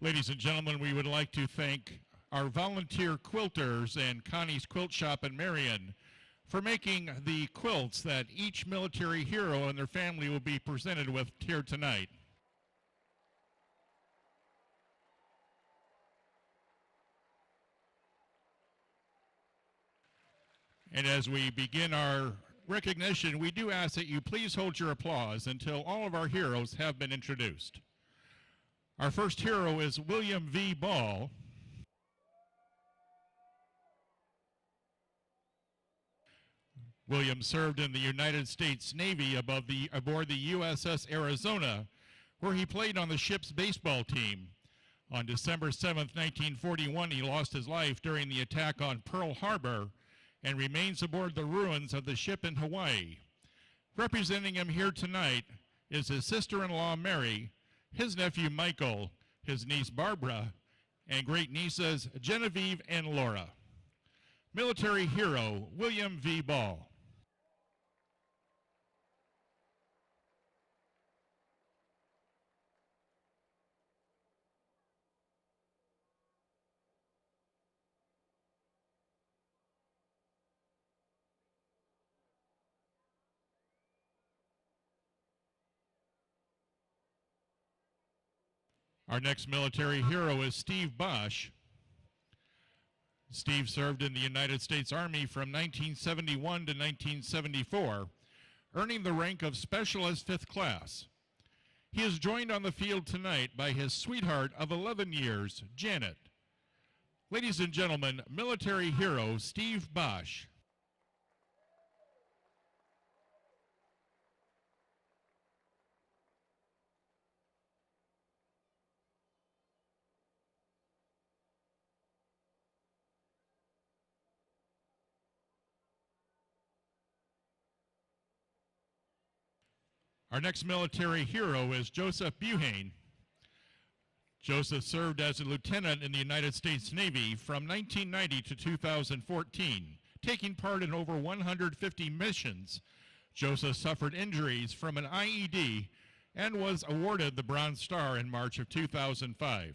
Ladies and gentlemen, we would like to thank our volunteer quilters and Connie's Quilt Shop in Marion for making the quilts that each military hero and their family will be presented with here tonight. And as we begin our recognition, we do ask that you please hold your applause until all of our heroes have been introduced. Our first hero is William V. Ball. William served in the United States Navy aboard the USS Arizona, where he played on the ship's baseball team. On December 7, 1941, he lost his life during the attack on Pearl Harbor and remains aboard the ruins of the ship in Hawaii. Representing him here tonight is his sister-in-law Mary, his nephew Michael, his niece Barbara, and great-nieces Genevieve and Laura. Military hero William V. Ball. Our next military hero is Steve Bosch. Steve served in the United States Army from 1971 to 1974, earning the rank of Specialist 5th Class. He is joined on the field tonight by his sweetheart of 11 years, Janet. Ladies and gentlemen, military hero Steve Bosch. Our next military hero is Joseph Buhane. Joseph served as a lieutenant in the United States Navy from 1990 to 2014, taking part in over 150 missions. Joseph suffered injuries from an IED and was awarded the Bronze Star in March of 2005.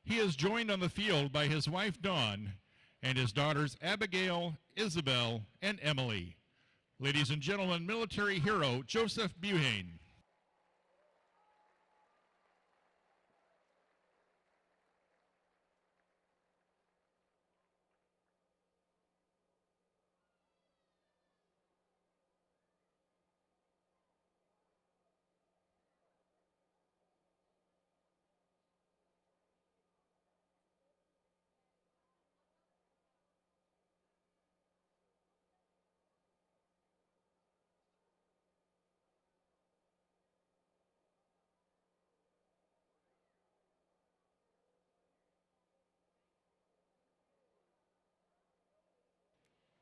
He is joined on the field by his wife Dawn and his daughters Abigail, Isabel, and Emily. Ladies and gentlemen, military hero Joseph Buhane.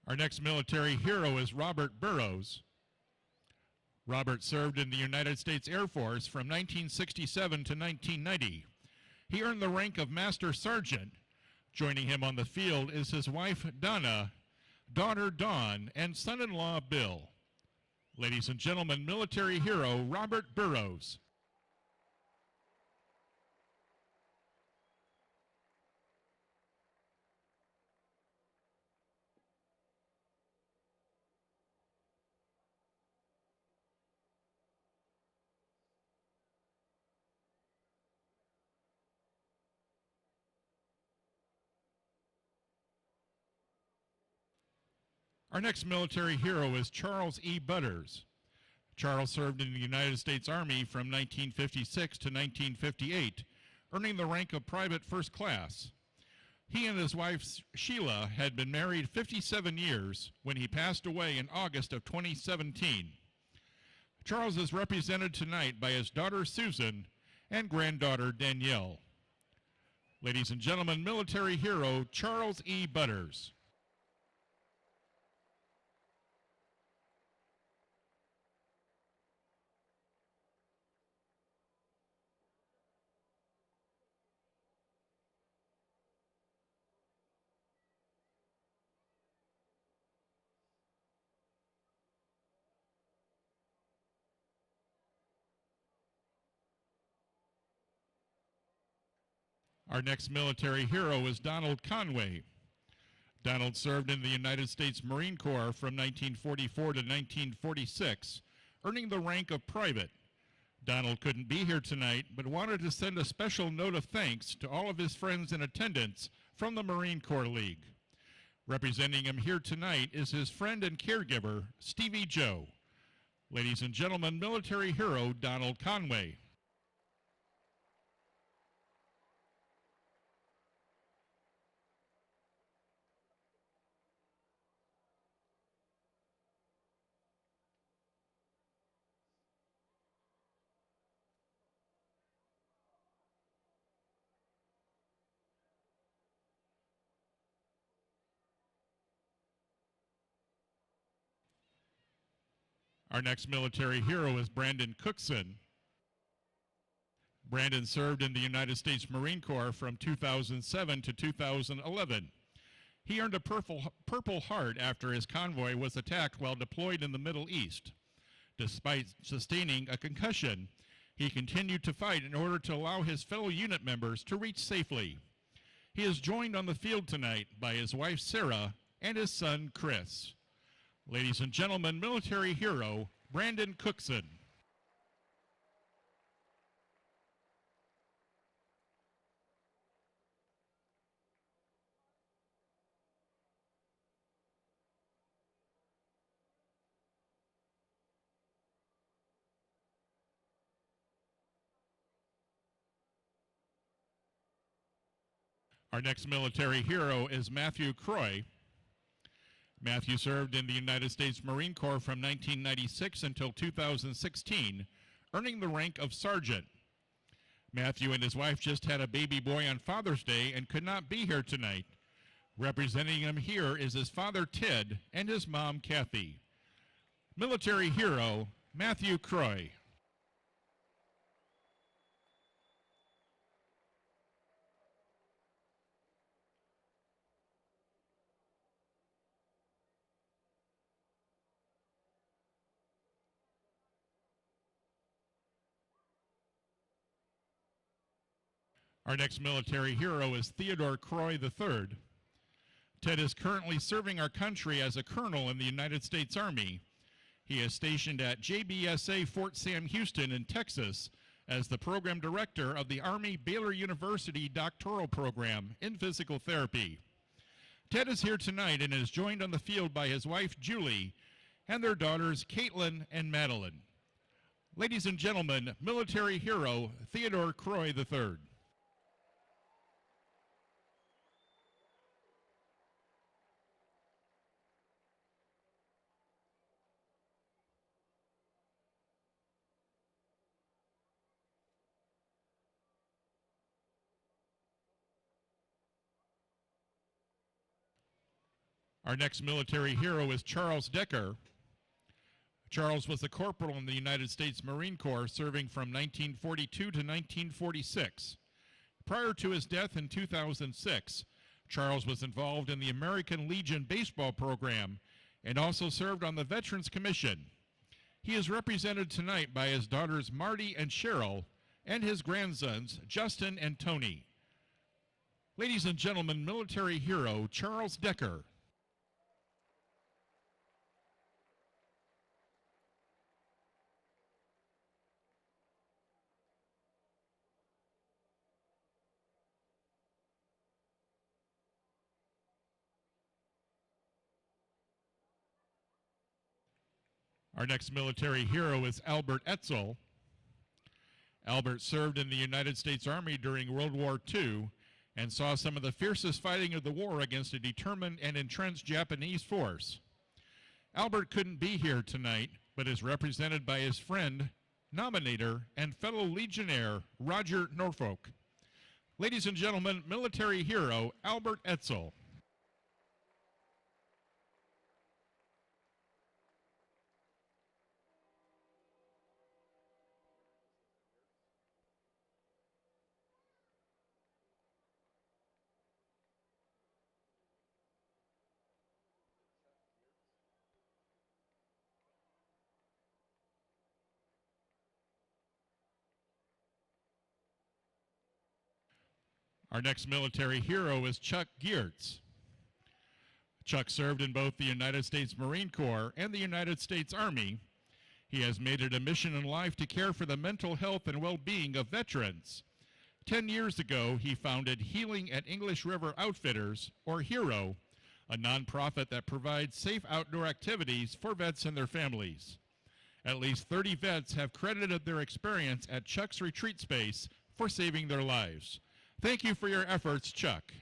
Our next military hero is Robert Burrows. Robert served in the United States Air Force from 1967 to 1990. He earned the rank of Master Sergeant. Joining him on the field is his wife Donna, daughter Dawn, and son-in-law Bill. Ladies and gentlemen, military hero Robert Burrows. Our next military hero is Charles E. Butters. Charles served in the United States Army from 1956 to 1958, earning the rank of Private First Class. He and his wife Sheila had been married 57 years when he passed away in August of 2017. Charles is represented tonight by his daughter Susan and granddaughter Danielle. Ladies and gentlemen, military hero Charles E. Butters. Our next military hero is Donald Conway. Donald served in the United States Marine Corps from 1944 to 1946, earning the rank of private. Donald couldn't be here tonight, but wanted to send a special note of thanks to all of his friends in attendance from the Marine Corps League. Representing him here tonight is his friend and caregiver, Stevie Joe. Ladies and gentlemen, military hero Donald Conway. Our next military hero is Brandon Cookson. Brandon served in the United States Marine Corps from 2007 to 2011. He earned a Purple Heart after his convoy was attacked while deployed in the Middle East. Despite sustaining a concussion, he continued to fight in order to allow his fellow unit members to reach safely. He is joined on the field tonight by his wife Sarah and his son Chris. Ladies and gentlemen, military hero Brandon Cookson. Our next military hero is Matthew Crowe. Matthew served in the United States Marine Corps from 1996 until 2016, earning the rank of sergeant. Matthew and his wife just had a baby boy on Father's Day and could not be here tonight. Representing him here is his father Ted and his mom Kathy. Military hero Matthew Crowe. Our next military hero is Theodore Croix III. Ted is currently serving our country as a colonel in the United States Army. He is stationed at JBSA Fort Sam Houston in Texas as the program director of the Army Baylor University doctoral program in physical therapy. Ted is here tonight and is joined on the field by his wife Julie and their daughters Caitlin and Madeline. Ladies and gentlemen, military hero Theodore Croix III. Our next military hero is Charles Decker. Charles was a corporal in the United States Marine Corps serving from 1942 to 1946. Prior to his death in 2006, Charles was involved in the American Legion baseball program and also served on the Veterans Commission. He is represented tonight by his daughters Marty and Cheryl and his grandsons Justin and Tony. Ladies and gentlemen, military hero Charles Decker. Our next military hero is Albert Etzel. Albert served in the United States Army during World War II and saw some of the fiercest fighting of the war against a determined and entrenched Japanese force. Albert couldn't be here tonight, but is represented by his friend, nominator, and fellow Legionnaire, Roger Norfolk. Ladies and gentlemen, military hero Albert Etzel. Our next military hero is Chuck Geertz. Chuck served in both the United States Marine Corps and the United States Army. He has made it a mission in life to care for the mental health and well-being of veterans. 10 years ago, he founded Healing at English River Outfitters, or HERO, a nonprofit that provides safe outdoor activities for vets and their families. At least 30 vets have credited their experience at Chuck's retreat space for saving their lives. Thank you for your efforts, Chuck.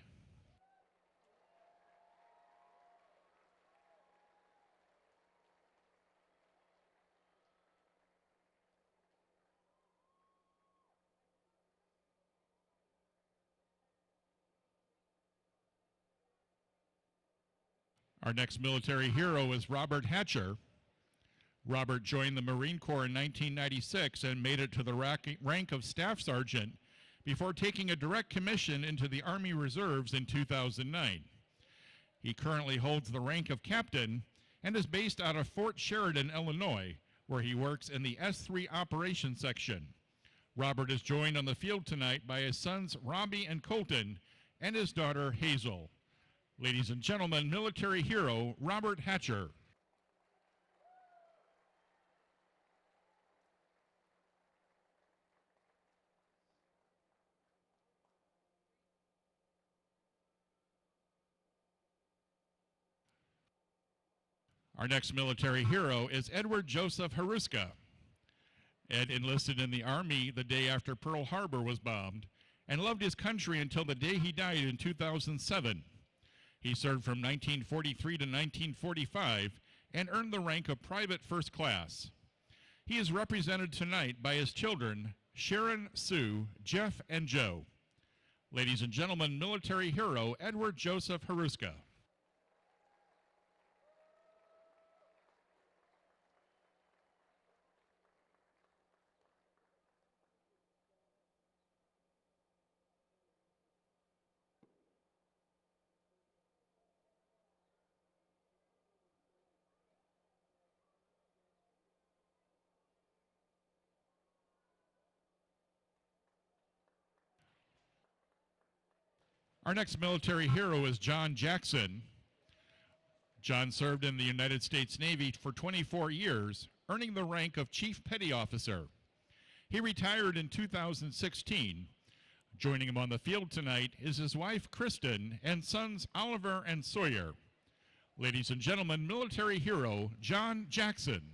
Our next military hero is Robert Hatcher. Robert joined the Marine Corps in 1996 and made it to the rank of Staff Sergeant before taking a direct commission into the Army Reserves in 2009. He currently holds the rank of Captain and is based out of Fort Sheridan, Illinois, where he works in the S3 Operations Section. Robert is joined on the field tonight by his sons Robbie and Colton and his daughter Hazel. Ladies and gentlemen, military hero Robert Hatcher. Our next military hero is Edward Joseph Hruska. Ed enlisted in the Army the day after Pearl Harbor was bombed and loved his country until the day he died in 2007. He served from 1943 to 1945 and earned the rank of Private First Class. He is represented tonight by his children, Sharon, Sue, Jeff, and Joe. Ladies and gentlemen, military hero Edward Joseph Hruska. Our next military hero is John Jackson. John served in the United States Navy for 24 years, earning the rank of Chief Petty Officer. He retired in 2016. Joining him on the field tonight is his wife, Kristen, and sons Oliver and Sawyer. Ladies and gentlemen, military hero John Jackson.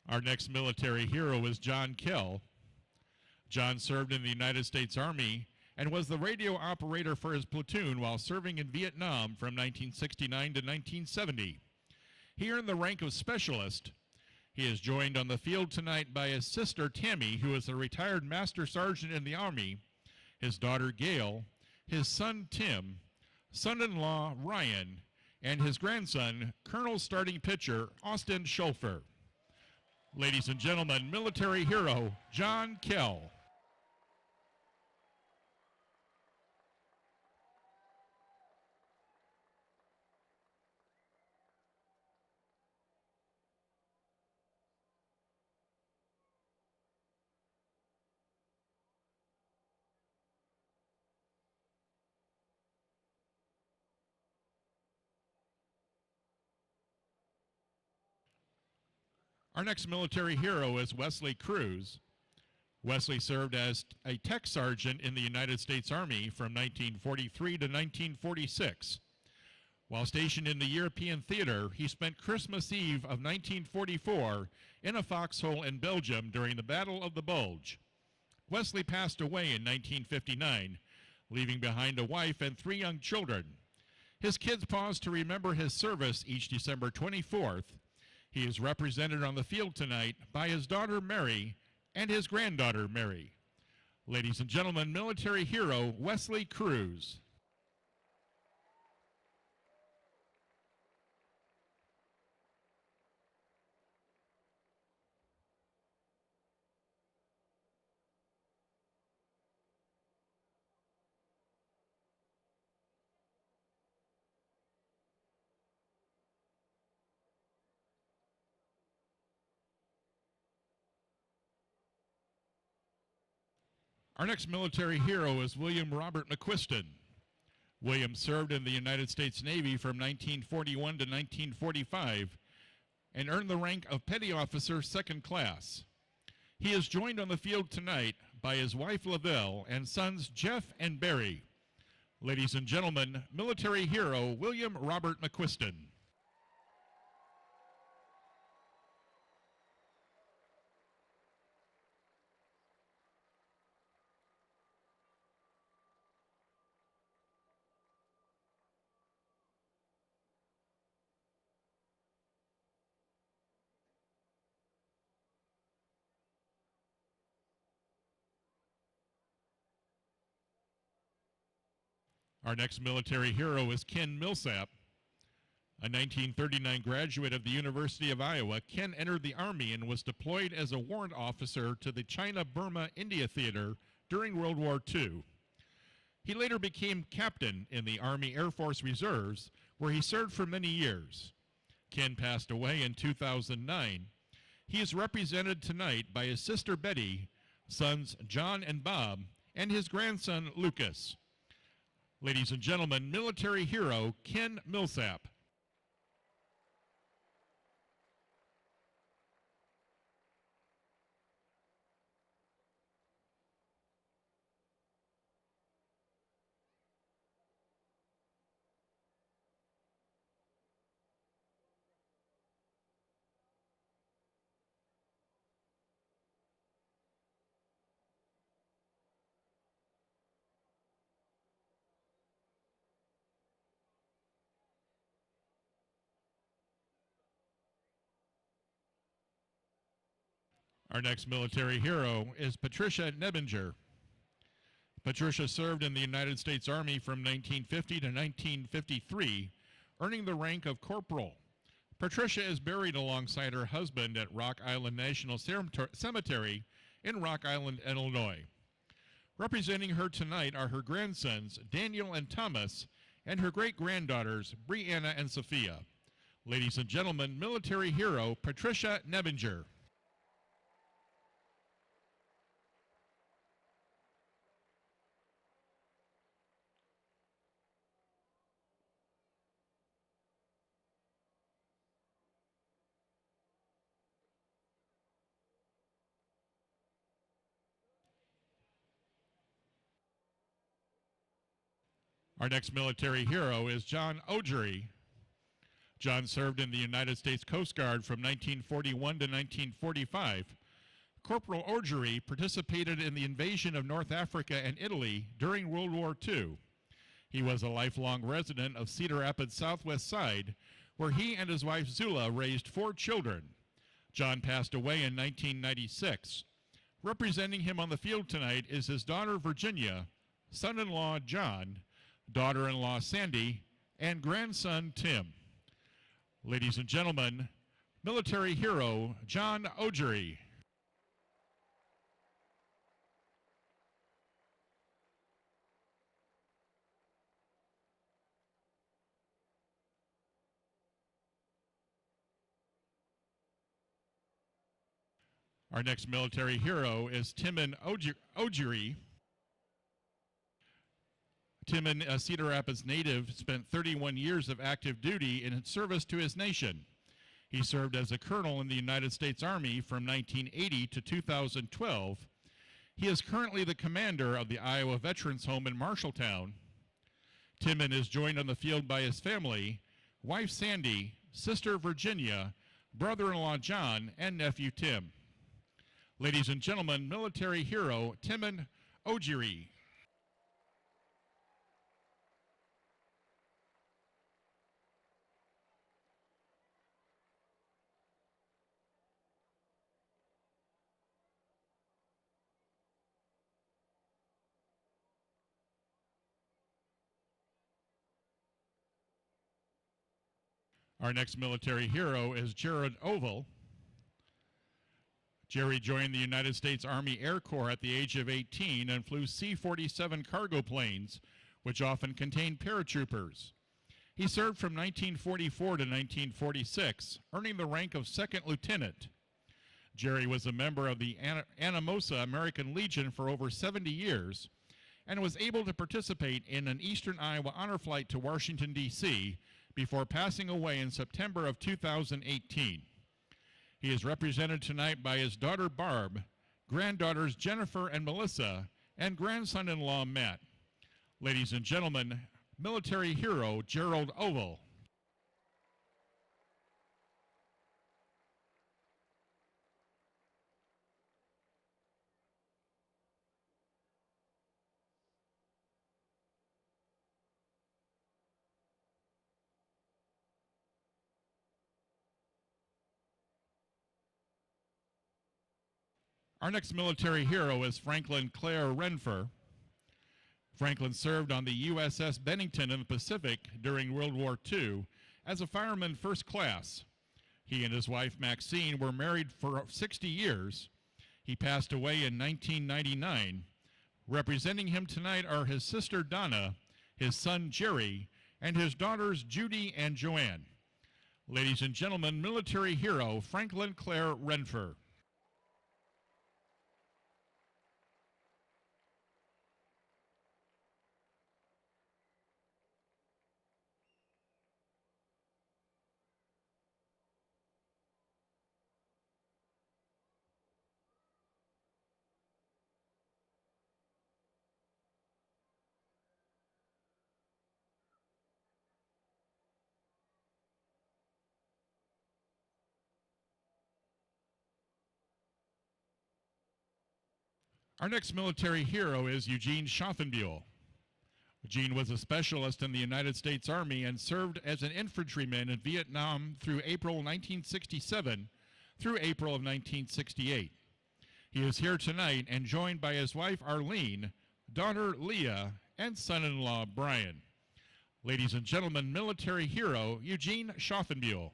Our next military hero is John Kell. John served in the United States Army and was the radio operator for his platoon while serving in Vietnam from 1969 to 1970. He earned the rank of Specialist. He is joined on the field tonight by his sister Tammy, who is a retired Master Sergeant in the Army, his daughter Gail, his son Tim, son-in-law Ryan, and his grandson, Colonel starting pitcher Austin Schulfer. Ladies and gentlemen, military hero John Kell. Our next military hero is Wesley Cruz. Wesley served as a tech sergeant in the United States Army from 1943 to 1946. While stationed in the European theater, he spent Christmas Eve of 1944 in a foxhole in Belgium during the Battle of the Bulge. Wesley passed away in 1959, leaving behind a wife and 3 young children. His kids pause to remember his service each December 24th. He is represented on the field tonight by his daughter Mary and his granddaughter Mary. Ladies and gentlemen, military hero Wesley Cruz. Our next military hero is William Robert McQuiston. William served in the United States Navy from 1941 to 1945 and earned the rank of Petty Officer Second Class. He is joined on the field tonight by his wife Lavelle and sons Jeff and Barry. Ladies and gentlemen, military hero William Robert McQuiston. Our next military hero is Ken Millsap. A 1939 graduate of the University of Iowa, Ken entered the Army and was deployed as a warrant officer to the China-Burma India Theater during World War II. He later became captain in the Army Air Force Reserves, where he served for many years. Ken passed away in 2009. He is represented tonight by his sister Betty, sons John and Bob, and his grandson Lucas. Ladies and gentlemen, military hero Ken Millsap. Our next military hero is Patricia Nevinger. Patricia served in the United States Army from 1950 to 1953, earning the rank of corporal. Patricia is buried alongside her husband at Rock Island National Cemetery in Rock Island, Illinois. Representing her tonight are her grandsons, Daniel and Thomas, and her great-granddaughters, Brianna and Sophia. Ladies and gentlemen, military hero Patricia Nevinger. Our next military hero is John Audrey. John served in the United States Coast Guard from 1941 to 1945. Corporal Audrey participated in the invasion of North Africa and Italy during World War II. He was a lifelong resident of Cedar Rapids Southwest Side, where he and his wife Zula raised 4 children. John passed away in 1996. Representing him on the field tonight is his daughter Virginia, son-in-law John, daughter-in-law Sandy, and grandson Tim. Ladies and gentlemen, military hero John Audrey. Our next military hero is Timon Audrey. Timon, a Cedar Rapids native, spent 31 years of active duty in service to his nation. He served as a colonel in the United States Army from 1980 to 2012. He is currently the commander of the Iowa Veterans Home in Marshalltown. Timon is joined on the field by his family, wife Sandy, sister Virginia, brother-in-law John, and nephew Tim. Ladies and gentlemen, military hero Timon Audrey. Our next military hero is Jarreau. Jerry joined the United States Army Air Corps at the age of 18 and flew C-47 cargo planes, which often contained paratroopers. He served from 1944 to 1946, earning the rank of second lieutenant. Jerry was a member of the Anamosa American Legion for over 70 years and was able to participate in an Eastern Iowa honor flight to Washington, D.C. before passing away in September of 2018. He is represented tonight by his daughter Barb, granddaughters Jennifer and Melissa, and grandson-in-law Matt. Ladies and gentlemen, military hero Gerald Oval. Our next military hero is Franklin Clare Renfer. Franklin served on the USS Bennington in the Pacific during World War II as a fireman first class. He and his wife Maxine were married for 60 years. He passed away in 1999. Representing him tonight are his sister Donna, his son Jerry, and his daughters Judy and Joanne. Ladies and gentlemen, military hero Franklin Clare Renfer. Our next military hero is Eugene Shavon. Eugene was a specialist in the United States Army and served as an infantryman in Vietnam through April 1967 through April of 1968. He is here tonight and joined by his wife Arlene, daughter Leah, and son-in-law Brian. Ladies and gentlemen, military hero Eugene Shavon.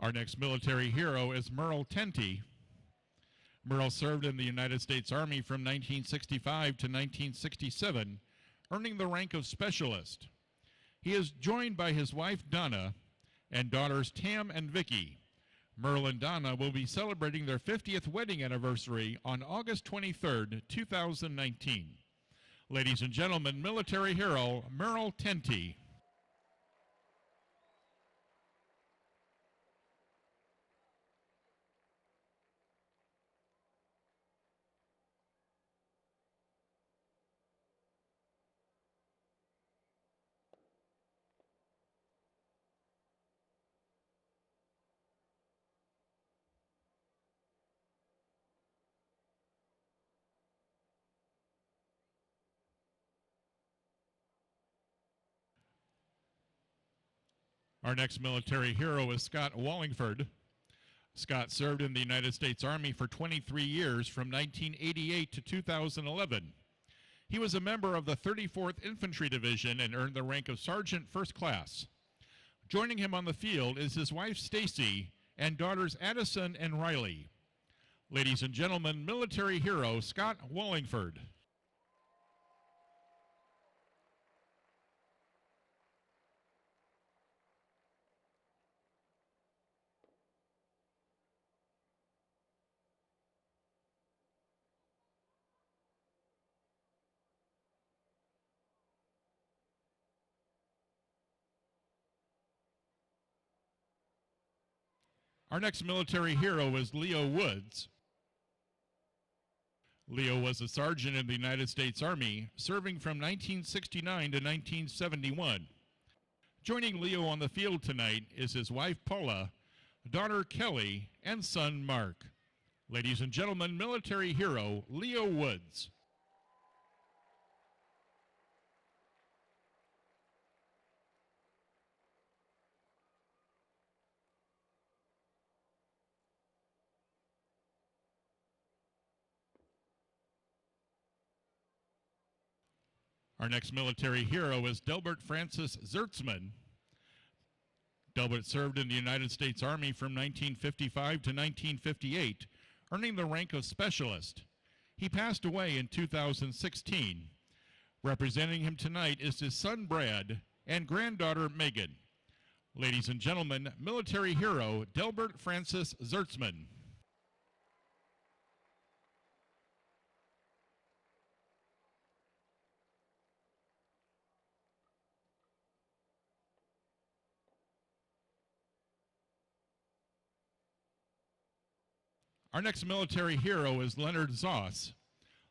Our next military hero is Merle Tenty. Merle served in the United States Army from 1965 to 1967, earning the rank of specialist. He is joined by his wife Donna and daughters Tam and Vicky. Merle and Donna will be celebrating their 50th wedding anniversary on August 23rd, 2019. Ladies and gentlemen, military hero Merle Tenty. Our next military hero is Scott Wallingford. Scott served in the United States Army for 23 years from 1988 to 2011. He was a member of the 34th Infantry Division and earned the rank of Sergeant First Class. Joining him on the field is his wife Stacy and daughters Addison and Riley. Ladies and gentlemen, military hero Scott Wallingford. Our next military hero is Leo Woods. Leo was a sergeant in the United States Army, serving from 1969 to 1971. Joining Leo on the field tonight is his wife Paula, daughter Kelly, and son Mark. Ladies and gentlemen, military hero Leo Woods. Our next military hero is Delbert Francis Zertzman. Delbert served in the United States Army from 1955 to 1958, earning the rank of specialist. He passed away in 2016. Representing him tonight is his son Brad and granddaughter Megan. Ladies and gentlemen, military hero Delbert Francis Zertzman. Our next military hero is Leonard Zoss.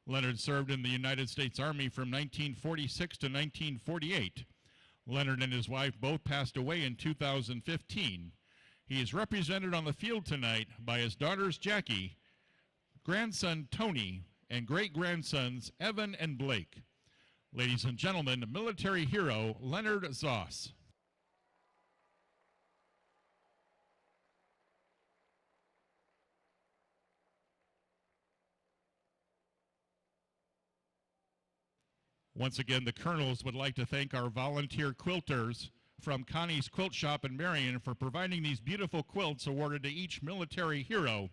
Leonard served in the United States Army from 1946 to 1948. Leonard and his wife both passed away in 2015. He is represented on the field tonight by his daughters Jackie, grandson Tony, and great-grandsons Evan and Blake. Ladies and gentlemen, military hero Leonard Zoss. Once again, the Kernels would like to thank our volunteer quilters from Connie's Quilt Shop in Marion for providing these beautiful quilts awarded to each military hero.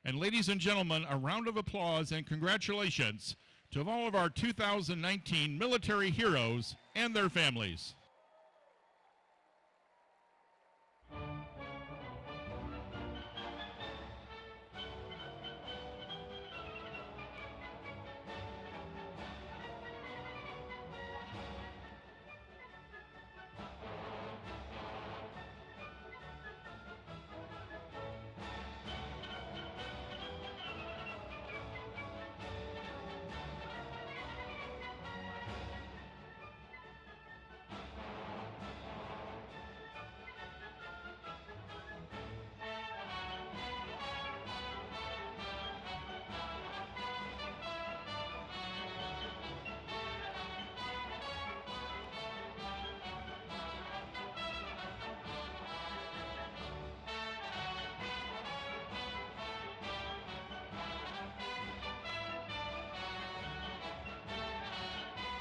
And ladies and gentlemen, a round of applause and congratulations to all of our 2019 military heroes and their families.